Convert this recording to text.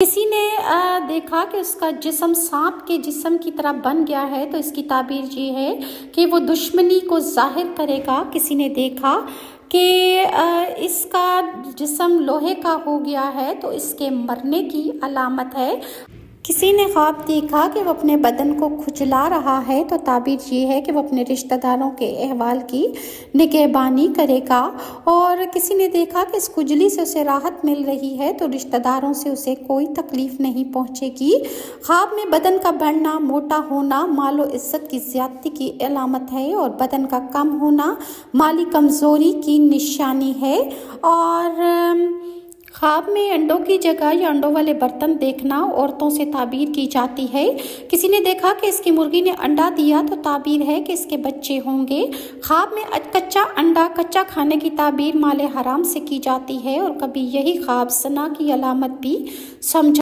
किसी ने देखा कि उसका जिस्म सांप के जिस्म की तरह बन गया है, तो इसकी ताबीर ये है कि वो दुश्मनी को जाहिर करेगा। किसी ने देखा कि इसका जिस्म लोहे का हो गया है, तो इसके मरने की अलामत है। किसी ने ख्वाब देखा कि वो अपने बदन को खुजला रहा है, तो ताबीर ये है कि वो अपने रिश्तेदारों के अहवाल की निगहबानी करेगा। और किसी ने देखा कि इस खुजली से उसे राहत मिल रही है, तो रिश्तेदारों से उसे कोई तकलीफ नहीं पहुंचेगी। ख्वाब में बदन का बढ़ना, मोटा होना मालो इज्जत की ज्यादती की अलामत है, और बदन का कम होना माली कमज़ोरी की निशानी है। और ख्वाब में अंडों की जगह या अंडों वाले बर्तन देखना औरतों से ताबीर की जाती है। किसी ने देखा कि इसकी मुर्गी ने अंडा दिया, तो ताबीर है कि इसके बच्चे होंगे। ख्वाब में कच्चा अंडा कच्चा खाने की ताबीर माले हराम से की जाती है, और कभी यही ख्वाब ज़ना की अलामत भी समझा